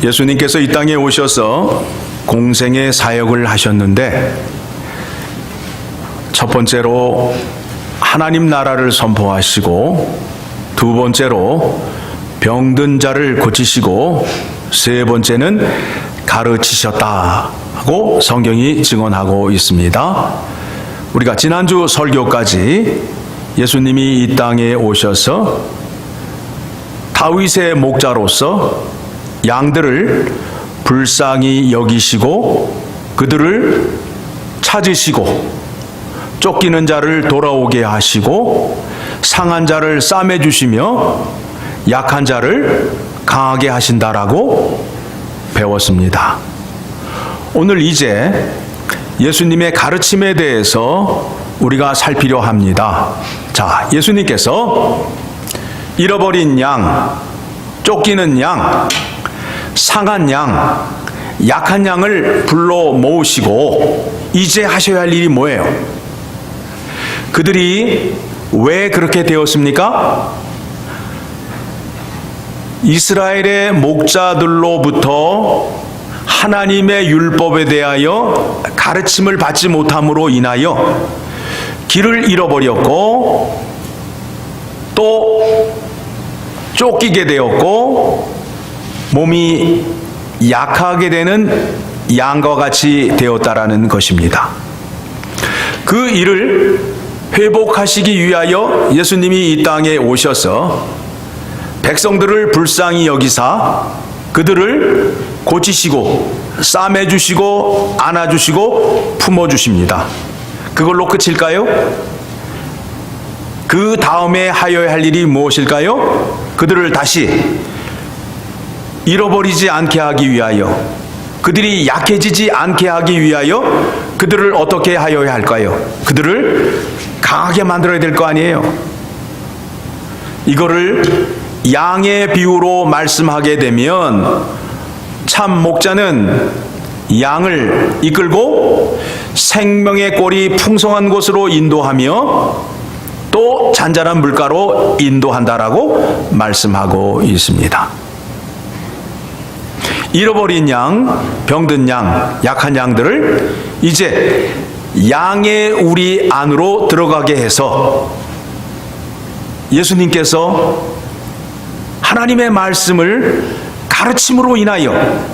예수님께서 이 땅에 오셔서 공생의 사역을 하셨는데, 첫 번째로 하나님 나라를 선포하시고, 두 번째로 병든 자를 고치시고, 세 번째는 가르치셨다고 성경이 증언하고 있습니다. 우리가 지난주 설교까지 예수님이 이 땅에 오셔서 다윗의 목자로서 양들을 불쌍히 여기시고 그들을 찾으시고 쫓기는 자를 돌아오게 하시고 상한 자를 싸매 주시며 약한 자를 강하게 하신다라고 배웠습니다. 오늘 이제 예수님의 가르침에 대해서 우리가 살피려 합니다. 자, 예수님께서 잃어버린 양, 쫓기는 양, 상한 양, 약한 양을 불러 모으시고 이제 하셔야 할 일이 뭐예요? 그들이 왜 그렇게 되었습니까? 이스라엘의 목자들로부터 하나님의 율법에 대하여 가르침을 받지 못함으로 인하여 길을 잃어버렸고 또 쫓기게 되었고 몸이 약하게 되는 양과 같이 되었다라는 것입니다. 그 일을 회복하시기 위하여 예수님이 이 땅에 오셔서 백성들을 불쌍히 여기사 그들을 고치시고 싸매주시고 안아주시고 품어주십니다. 그걸로 끝일까요? 그 다음에 하여야 할 일이 무엇일까요? 그들을 다시 잃어버리지 않게 하기 위하여, 그들이 약해지지 않게 하기 위하여 그들을 어떻게 하여야 할까요? 그들을 강하게 만들어야 될 거 아니에요? 이거를 양의 비유로 말씀하게 되면 참 목자는 양을 이끌고 생명의 꼴이 풍성한 곳으로 인도하며 또 잔잔한 물가로 인도한다라고 말씀하고 있습니다. 잃어버린 양, 병든 양, 약한 양들을 이제 양의 우리 안으로 들어가게 해서 예수님께서 하나님의 말씀을 가르침으로 인하여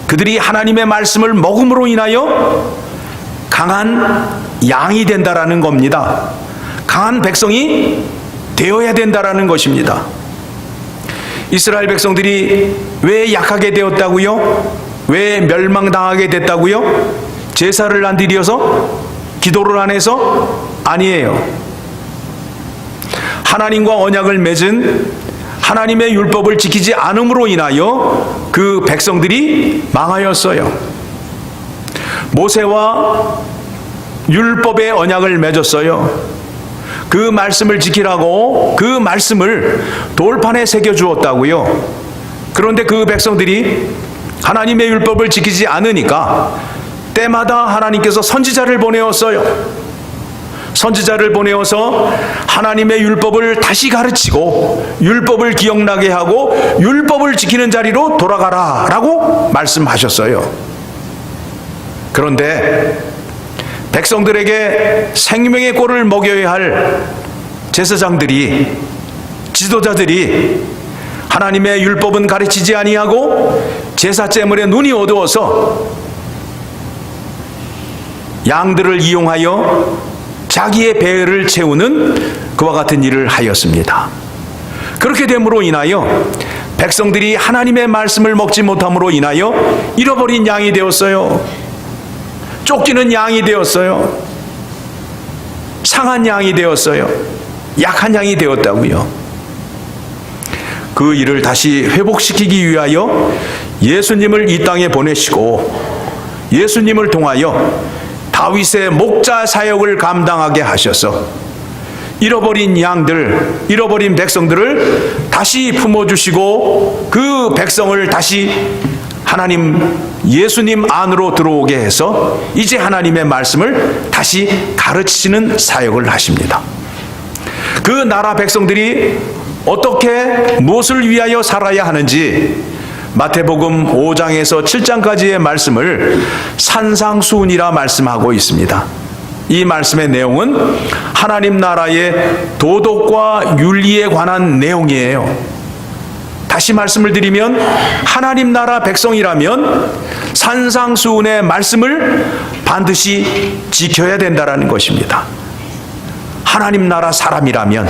그들이 하나님의 말씀을 먹음으로 인하여 강한 양이 된다라는 겁니다. 강한 백성이 되어야 된다라는 것입니다. 이스라엘 백성들이 왜 약하게 되었다고요? 왜 멸망당하게 됐다고요? 제사를 안 드려서? 기도를 안 해서? 아니에요. 하나님과 언약을 맺은 하나님의 율법을 지키지 않음으로 인하여 그 백성들이 망하였어요. 모세와 율법의 언약을 맺었어요. 그 말씀을 지키라고 그 말씀을 돌판에 새겨주었다고요. 그런데 그 백성들이 하나님의 율법을 지키지 않으니까 때마다 하나님께서 선지자를 보내었어요. 선지자를 보내어서 하나님의 율법을 다시 가르치고 율법을 기억나게 하고 율법을 지키는 자리로 돌아가라 라고 말씀하셨어요. 그런데 백성들에게 생명의 꼴을 먹여야 할 제사장들이, 지도자들이 하나님의 율법은 가르치지 아니하고 제사제물에 눈이 어두워서 양들을 이용하여 자기의 배를 채우는 그와 같은 일을 하였습니다. 그렇게 됨으로 인하여 백성들이 하나님의 말씀을 먹지 못함으로 인하여 잃어버린 양이 되었어요. 쫓기는 양이 되었어요. 상한 양이 되었어요. 약한 양이 되었다고요. 그 일을 다시 회복시키기 위하여 예수님을 이 땅에 보내시고 예수님을 통하여 다윗의 목자 사역을 감당하게 하셔서 잃어버린 양들, 잃어버린 백성들을 다시 품어주시고 그 백성을 다시 하나님 예수님 안으로 들어오게 해서 이제 하나님의 말씀을 다시 가르치시는 사역을 하십니다. 그 나라 백성들이 어떻게 무엇을 위하여 살아야 하는지 마태복음 5장에서 7장까지의 말씀을 산상수훈이라 말씀하고 있습니다. 이 말씀의 내용은 하나님 나라의 도덕과 윤리에 관한 내용이에요. 다시 말씀을 드리면 하나님 나라 백성이라면 산상수훈의 말씀을 반드시 지켜야 된다는 것입니다. 하나님 나라 사람이라면,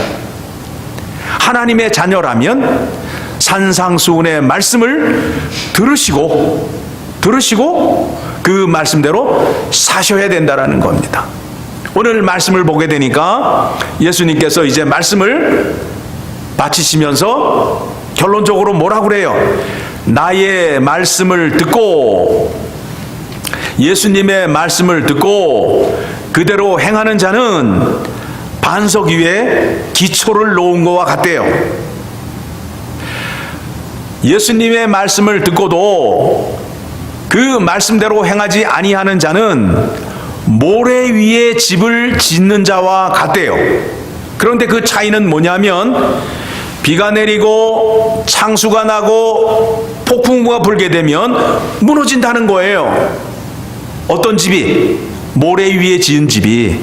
하나님의 자녀라면 산상수훈의 말씀을 들으시고 그 말씀대로 사셔야 된다는 겁니다. 오늘 말씀을 보게 되니까 예수님께서 이제 말씀을 마치시면서 결론적으로 뭐라고 그래요? 나의 말씀을 듣고, 예수님의 말씀을 듣고 그대로 행하는 자는 반석 위에 기초를 놓은 것과 같대요. 예수님의 말씀을 듣고도 그 말씀대로 행하지 아니하는 자는 모래 위에 집을 짓는 자와 같대요. 그런데 그 차이는 뭐냐면 비가 내리고 창수가 나고 폭풍우가 불게 되면 무너진다는 거예요. 어떤 집이? 모래 위에 지은 집이.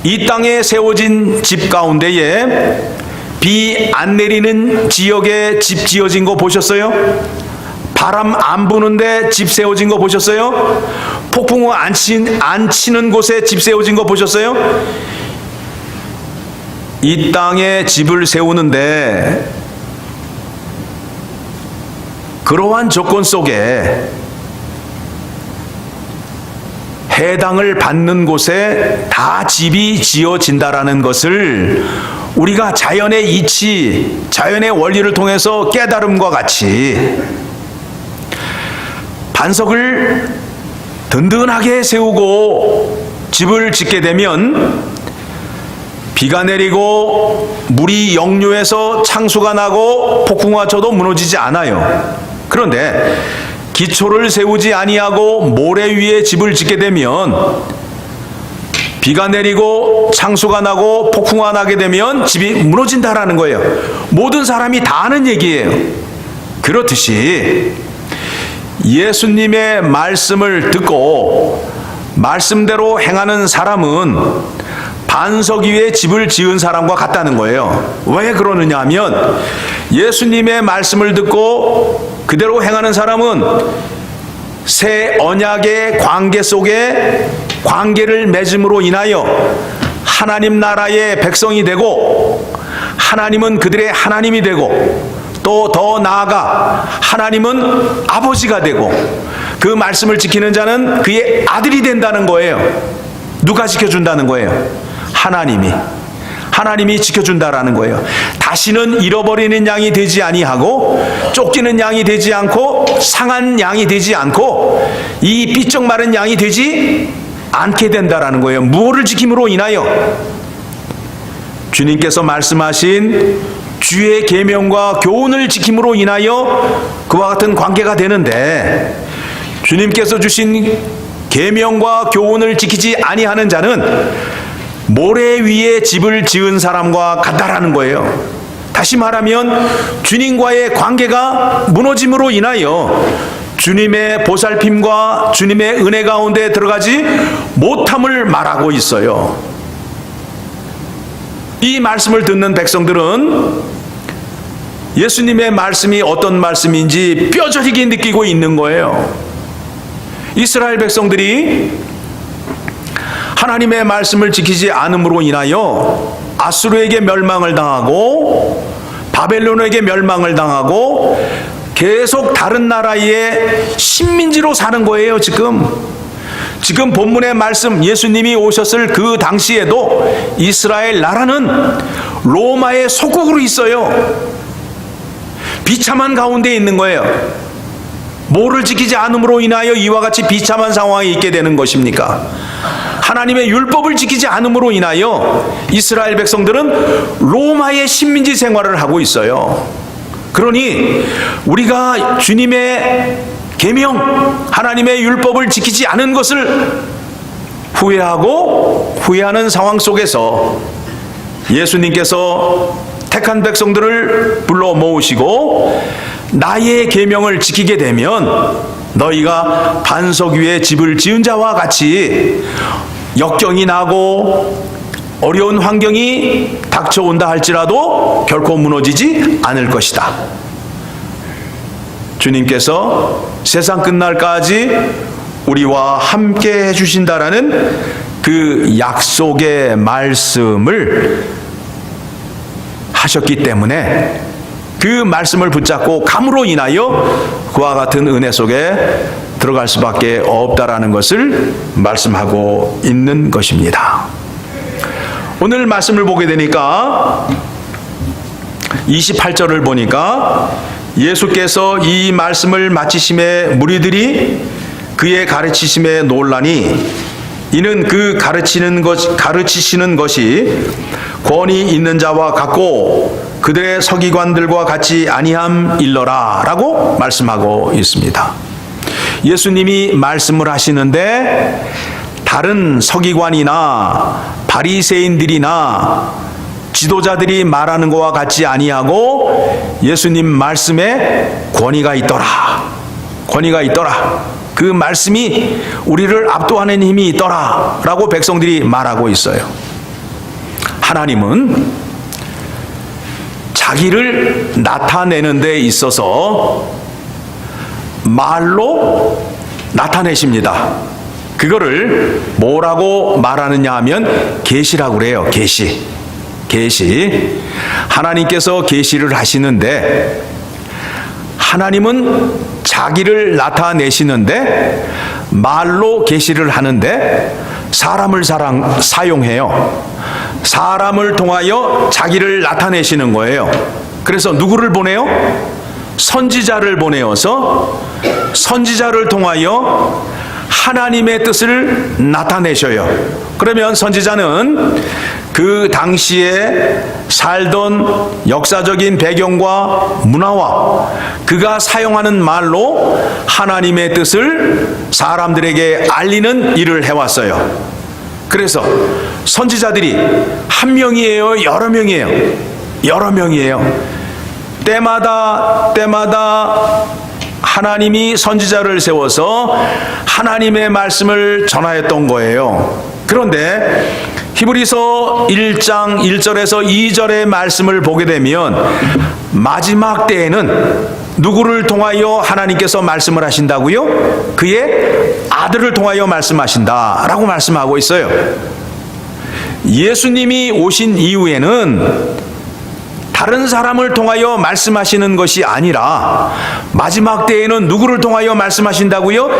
이 땅에 세워진 집 가운데에 비 안 내리는 지역에 집 지어진 거 보셨어요? 바람 안 부는데 집 세워진 거 보셨어요? 폭풍우 안 치는 곳에 집 세워진 거 보셨어요? 이 땅에 집을 세우는데 그러한 조건 속에 해당을 받는 곳에 다 집이 지어진다라는 것을 우리가 자연의 이치, 자연의 원리를 통해서 깨달음과 같이 반석을 든든하게 세우고 집을 짓게 되면 비가 내리고 물이 역류해서 창수가 나고 폭풍우가 쳐도 무너지지 않아요. 그런데 기초를 세우지 아니하고 모래 위에 집을 짓게 되면 비가 내리고 창수가 나고 폭풍우가 나게 되면 집이 무너진다라는 거예요. 모든 사람이 다 아는 얘기예요. 그렇듯이 예수님의 말씀을 듣고 말씀대로 행하는 사람은 반석 위에 집을 지은 사람과 같다는 거예요. 왜 그러느냐 하면 예수님의 말씀을 듣고 그대로 행하는 사람은 새 언약의 관계 속에 관계를 맺음으로 인하여 하나님 나라의 백성이 되고 하나님은 그들의 하나님이 되고 또 더 나아가 하나님은 아버지가 되고 그 말씀을 지키는 자는 그의 아들이 된다는 거예요. 누가 지켜준다는 거예요? 하나님이 지켜준다라는 거예요. 다시는 잃어버리는 양이 되지 아니하고 쫓기는 양이 되지 않고 상한 양이 되지 않고 이 삐쩍 마른 양이 되지 않게 된다라는 거예요. 무엇을 지킴으로 인하여? 주님께서 말씀하신 주의 계명과 교훈을 지킴으로 인하여 그와 같은 관계가 되는데, 주님께서 주신 계명과 교훈을 지키지 아니하는 자는 모래 위에 집을 지은 사람과 같다라는 거예요. 다시 말하면 주님과의 관계가 무너짐으로 인하여 주님의 보살핌과 주님의 은혜 가운데 들어가지 못함을 말하고 있어요. 이 말씀을 듣는 백성들은 예수님의 말씀이 어떤 말씀인지 뼈저리게 느끼고 있는 거예요. 이스라엘 백성들이 하나님의 말씀을 지키지 않음으로 인하여 아수르에게 멸망을 당하고 바벨론에게 멸망을 당하고 계속 다른 나라의 식민지로 사는 거예요. 지금 본문의 말씀, 예수님이 오셨을 그 당시에도 이스라엘 나라는 로마의 속국으로 있어요. 비참한 가운데 있는 거예요. 뭐를 지키지 않음으로 인하여 이와 같이 비참한 상황에 있게 되는 것입니까? 하나님의 율법을 지키지 않음으로 인하여 이스라엘 백성들은 로마의 식민지 생활을 하고 있어요. 그러니 우리가 주님의 계명, 하나님의 율법을 지키지 않은 것을 후회하는 상황 속에서 예수님께서 택한 백성들을 불러 모으시고 나의 계명을 지키게 되면 너희가 반석 위에 집을 지은 자와 같이 역경이 나고 어려운 환경이 닥쳐온다 할지라도 결코 무너지지 않을 것이다. 주님께서 세상 끝날까지 우리와 함께 해주신다라는 그 약속의 말씀을 하셨기 때문에 그 말씀을 붙잡고 감으로 인하여 그와 같은 은혜 속에 들어갈 수밖에 없다라는 것을 말씀하고 있는 것입니다. 오늘 말씀을 보게 되니까 28절을 보니까 예수께서 이 말씀을 마치심에 무리들이 그의 가르치심에 놀라니 이는 그 가르치시는 것이 권위 있는 자와 같고 그들의 서기관들과 같이 아니함 일러라 라고 말씀하고 있습니다. 예수님이 말씀을 하시는데 다른 서기관이나 바리새인들이나 지도자들이 말하는 것과 같지 아니하고 예수님 말씀에 권위가 있더라. 권위가 있더라. 그 말씀이 우리를 압도하는 힘이 있더라 라고 백성들이 말하고 있어요. 하나님은 자기를 나타내는 데 있어서 말로 나타내십니다. 그거를 뭐라고 말하느냐 하면 계시라고 그래요. 계시. 하나님께서 계시를 하시는데 하나님은 자기를 나타내시는데 말로 계시를 하는데 사람을 사용해요. 사람을 통하여 자기를 나타내시는 거예요. 그래서 누구를 보내요? 선지자를 보내어서 선지자를 통하여 하나님의 뜻을 나타내셔요. 그러면 선지자는 그 당시에 살던 역사적인 배경과 문화와 그가 사용하는 말로 하나님의 뜻을 사람들에게 알리는 일을 해왔어요. 그래서 선지자들이 한 명이에요? 여러 명이에요? 여러 명이에요. 때마다 하나님이 선지자를 세워서 하나님의 말씀을 전하였던 거예요. 그런데 히브리서 1장 1절에서 2절의 말씀을 보게 되면 마지막 때에는 누구를 통하여 하나님께서 말씀을 하신다고요? 그의 아들을 통하여 말씀하신다라고 말씀하고 있어요. 예수님이 오신 이후에는 다른 사람을 통하여 말씀하시는 것이 아니라 마지막 때에는 누구를 통하여 말씀하신다고요?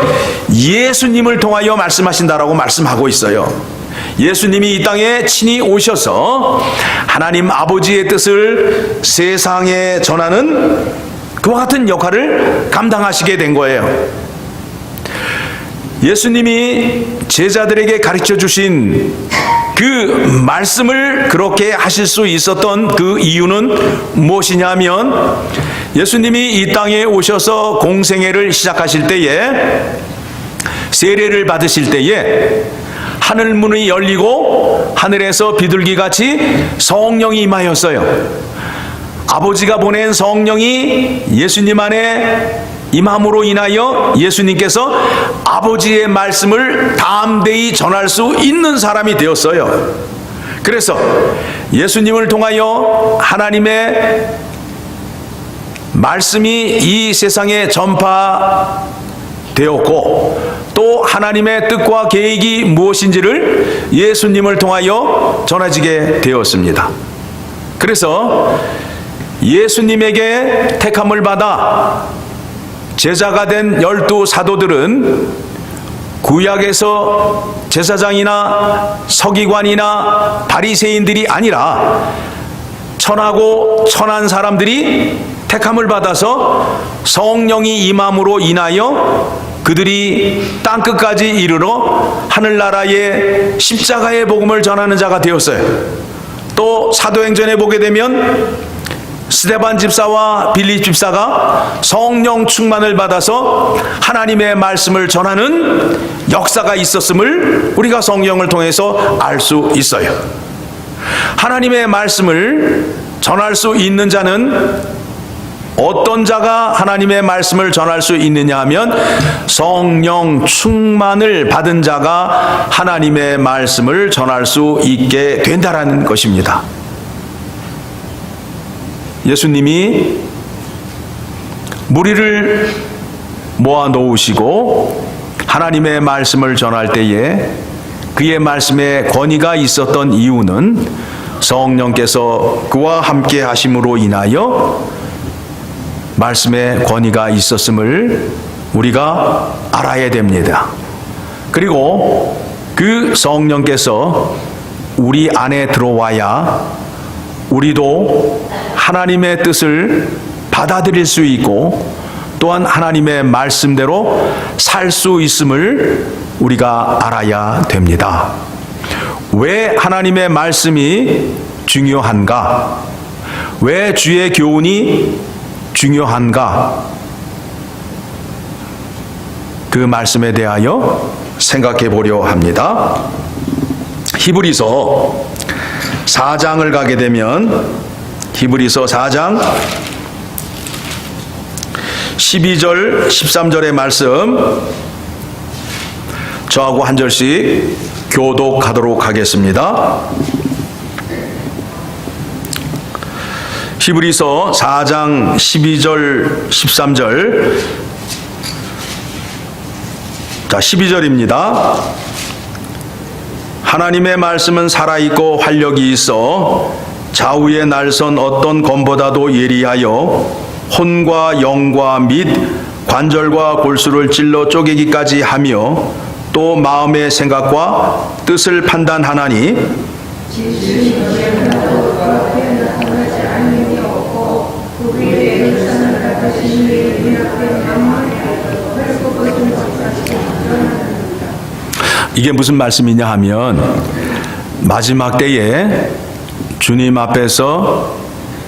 예수님을 통하여 말씀하신다라고 말씀하고 있어요. 예수님이 이 땅에 친히 오셔서 하나님 아버지의 뜻을 세상에 전하는 그와 같은 역할을 감당하시게 된 거예요. 예수님이 제자들에게 가르쳐 주신 그 말씀을 그렇게 하실 수 있었던 그 이유는 무엇이냐면 예수님이 이 땅에 오셔서 공생애를 시작하실 때에 세례를 받으실 때에 하늘문이 열리고 하늘에서 비둘기같이 성령이 임하였어요. 아버지가 보낸 성령이 예수님 안에 임함으로 인하여 예수님께서 아버지의 말씀을 담대히 전할 수 있는 사람이 되었어요. 그래서 예수님을 통하여 하나님의 말씀이 이 세상에 전파되었고 또 하나님의 뜻과 계획이 무엇인지를 예수님을 통하여 전해지게 되었습니다. 그래서 예수님에게 택함을 받아 제자가 된 12 사도들은 구약에서 제사장이나 서기관이나 바리새인들이 아니라 천하고 천한 사람들이 택함을 받아서 성령이 임함으로 인하여 그들이 땅끝까지 이르러 하늘나라의 십자가의 복음을 전하는 자가 되었어요. 또 사도행전에 보게 되면 스데반 집사와 빌립 집사가 성령 충만을 받아서 하나님의 말씀을 전하는 역사가 있었음을 우리가 성경을 통해서 알 수 있어요. 하나님의 말씀을 전할 수 있는 자는 어떤 자가 하나님의 말씀을 전할 수 있느냐 하면 성령 충만을 받은 자가 하나님의 말씀을 전할 수 있게 된다라는 것입니다. 예수님이 무리를 모아 놓으시고 하나님의 말씀을 전할 때에 그의 말씀에 권위가 있었던 이유는 성령께서 그와 함께 하심으로 인하여 말씀에 권위가 있었음을 우리가 알아야 됩니다. 그리고 그 성령께서 우리 안에 들어와야 우리도 하나님의 뜻을 받아들일 수 있고 또한 하나님의 말씀대로 살 수 있음을 우리가 알아야 됩니다. 왜 하나님의 말씀이 중요한가? 왜 주의 교훈이 중요한가? 그 말씀에 대하여 생각해 보려 합니다. 히브리서 4장을 가게 되면 히브리서 4장 12절 13절의 말씀 저하고 한 절씩 교독하도록 하겠습니다. 히브리서 4장 12절 13절. 자, 12절입니다. 하나님의 말씀은 살아있고 활력이 있어 좌우의 날선 어떤 검보다도 예리하여 혼과 영과 및 관절과 골수를 찔러 쪼개기까지 하며 또 마음의 생각과 뜻을 판단하나니 이게 무슨 말씀이냐 하면 마지막 때에 주님 앞에서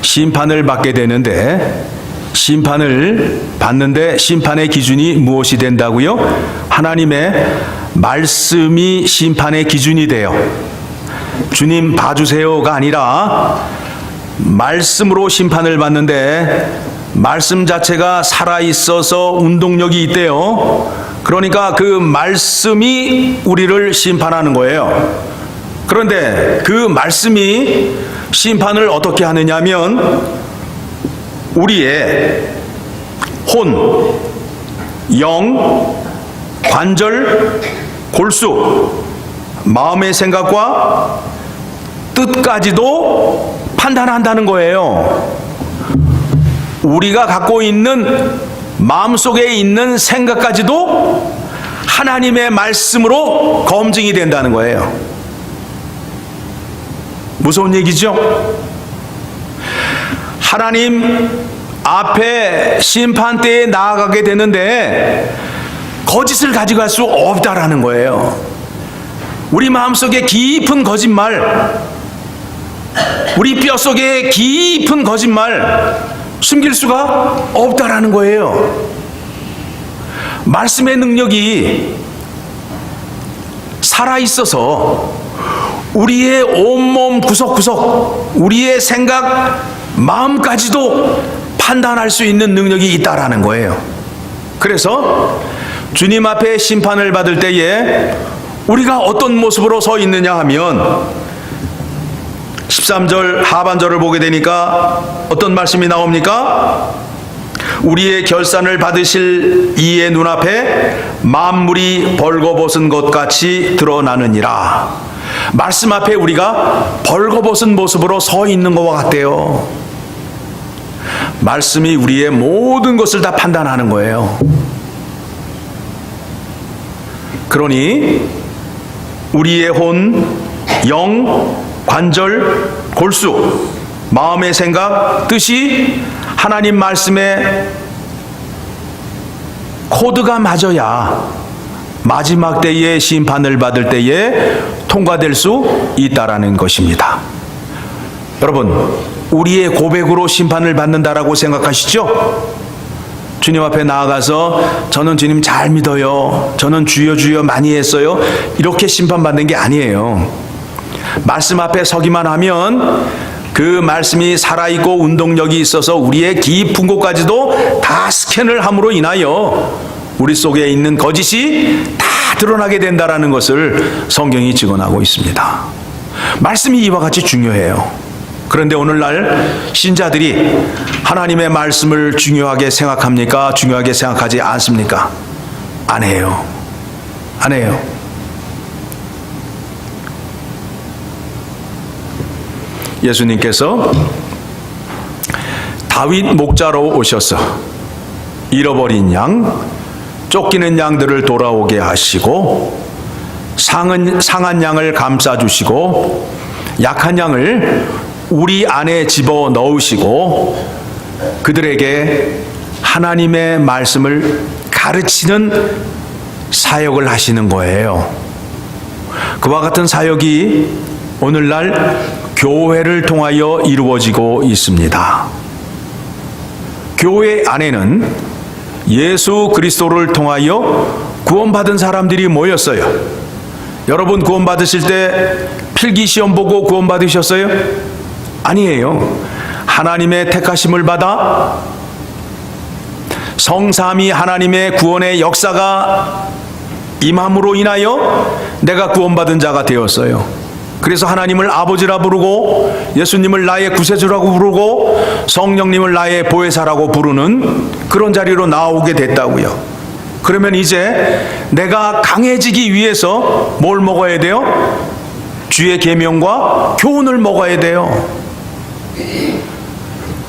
심판을 받게 되는데 심판을 받는데 심판의 기준이 무엇이 된다고요? 하나님의 말씀이 심판의 기준이 돼요. 주님 봐주세요가 아니라 말씀으로 심판을 받는데 말씀 자체가 살아있어서 운동력이 있대요. 그러니까 그 말씀이 우리를 심판하는 거예요. 그런데 그 말씀이 심판을 어떻게 하느냐면 우리의 혼, 영, 관절, 골수, 마음의 생각과 뜻까지도 판단한다는 거예요. 우리가 갖고 있는 마음속에 있는 생각까지도 하나님의 말씀으로 검증이 된다는 거예요. 무서운 얘기죠? 하나님 앞에 심판대에 나아가게 되는데 거짓을 가지고 갈 수 없다라는 거예요. 우리 마음속에 깊은 거짓말, 우리 뼛속에 깊은 거짓말 숨길 수가 없다라는 거예요. 말씀의 능력이 살아있어서 우리의 온몸 구석구석, 우리의 생각, 마음까지도 판단할 수 있는 능력이 있다라는 거예요. 그래서 주님 앞에 심판을 받을 때에 우리가 어떤 모습으로 서 있느냐 하면 13절 하반절을 보게 되니까 어떤 말씀이 나옵니까? 우리의 결산을 받으실 이의 눈앞에 만물이 벌거벗은 것 같이 드러나느니라. 말씀 앞에 우리가 벌거벗은 모습으로 서 있는 것과 같대요. 말씀이 우리의 모든 것을 다 판단하는 거예요. 그러니 우리의 혼, 영, 관절, 골수, 마음의 생각, 뜻이 하나님 말씀에 코드가 맞아야 마지막 때에 심판을 받을 때에 통과될 수 있다라는 것입니다. 여러분, 우리의 고백으로 심판을 받는다라고 생각하시죠? 주님 앞에 나아가서 저는 주님 잘 믿어요, 저는 주여 주여 많이 했어요, 이렇게 심판받는 게 아니에요. 말씀 앞에 서기만 하면 그 말씀이 살아있고 운동력이 있어서 우리의 깊은 곳까지도 다 스캔을 함으로 인하여 우리 속에 있는 거짓이 다 드러나게 된다라는 것을 성경이 증언하고 있습니다. 말씀이 이와 같이 중요해요. 그런데 오늘날 신자들이 하나님의 말씀을 중요하게 생각합니까? 중요하게 생각하지 않습니까? 안 해요. 안 해요. 예수님께서 다윗 목자로 오셔서 잃어버린 양, 쫓기는 양들을 돌아오게 하시고 상한 양을 감싸주시고 약한 양을 우리 안에 집어 넣으시고 그들에게 하나님의 말씀을 가르치는 사역을 하시는 거예요. 그와 같은 사역이 오늘날 교회를 통하여 이루어지고 있습니다. 교회 안에는 예수 그리스도를 통하여 구원받은 사람들이 모였어요. 여러분 구원받으실 때 필기시험 보고 구원받으셨어요? 아니에요. 하나님의 택하심을 받아 성삼위 하나님의 구원의 역사가 임함으로 인하여 내가 구원받은 자가 되었어요. 그래서 하나님을 아버지라 부르고 예수님을 나의 구세주라고 부르고 성령님을 나의 보혜사라고 부르는 그런 자리로 나오게 됐다고요. 그러면 이제 내가 강해지기 위해서 뭘 먹어야 돼요? 주의 계명과 교훈을 먹어야 돼요.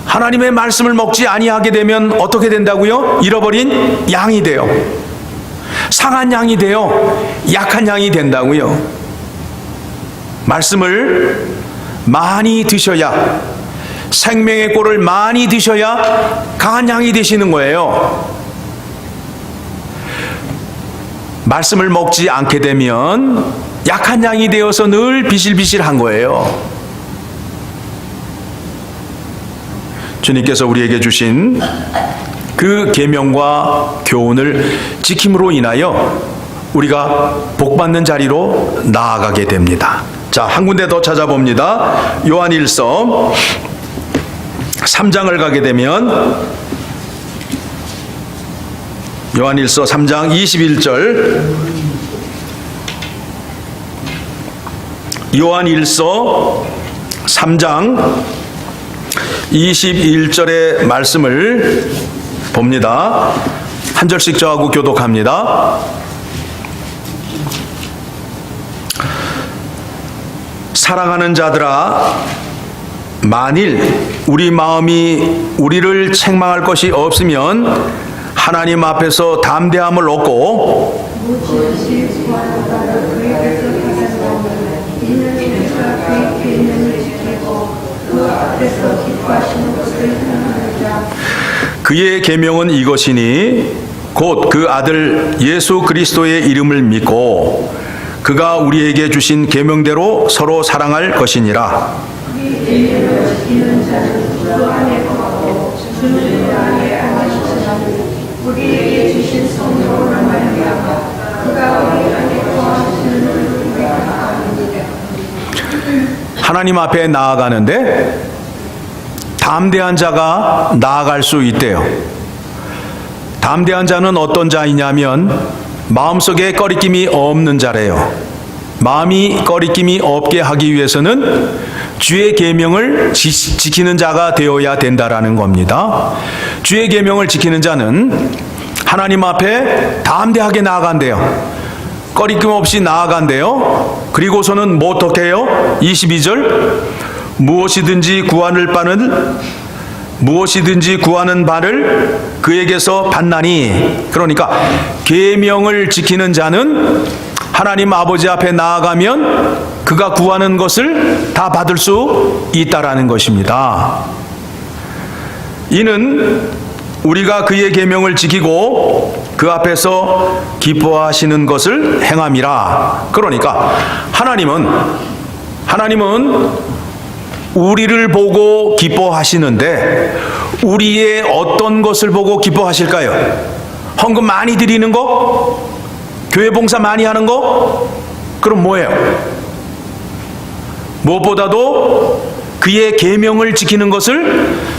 하나님의 말씀을 먹지 아니하게 되면 어떻게 된다고요? 잃어버린 양이 돼요. 상한 양이 돼요. 약한 양이 된다고요. 말씀을 많이 드셔야, 생명의 꼴을 많이 드셔야 강한 양이 되시는 거예요. 말씀을 먹지 않게 되면 약한 양이 되어서 늘 비실비실한 거예요. 주님께서 우리에게 주신 그 계명과 교훈을 지킴으로 인하여 우리가 복받는 자리로 나아가게 됩니다. 자, 한 군데 더 찾아봅니다. 요한일서 3장을 가게 되면 요한일서 3장 21절, 요한일서 3장 21절의 말씀을 봅니다. 한 절씩 저하고 교독합니다. 사랑하는 자들아, 만일 우리 마음이 우리를 책망할 것이 없으면 하나님 앞에서 담대함을 얻고 그의 계명은 이것이니 곧 그 아들 예수 그리스도의 이름을 믿고 그가 우리에게 주신 계명대로 서로 사랑할 것이니라. 하나님 앞에 나아가는데 담대한 자가 나아갈 수 있대요. 담대한 자는 어떤 자이냐면 마음속에 꺼리낌이 없는 자래요. 마음이 꺼리낌이 없게 하기 위해서는 주의 계명을 지키는 자가 되어야 된다라는 겁니다. 주의 계명을 지키는 자는 하나님 앞에 담대하게 나아간대요. 꺼리낌 없이 나아간대요. 그리고서는 뭐 어떻게 해요? 22절, 무엇이든지 구하는 바를 그에게서 받나니. 그러니까 계명을 지키는 자는 하나님 아버지 앞에 나아가면 그가 구하는 것을 다 받을 수 있다라는 것입니다. 이는 우리가 그의 계명을 지키고 그 앞에서 기뻐하시는 것을 행함이라. 그러니까 하나님은 우리를 보고 기뻐하시는데 우리의 어떤 것을 보고 기뻐하실까요? 헌금 많이 드리는 거? 교회 봉사 많이 하는 거? 그럼 뭐예요? 무엇보다도 그의 계명을 지키는 것을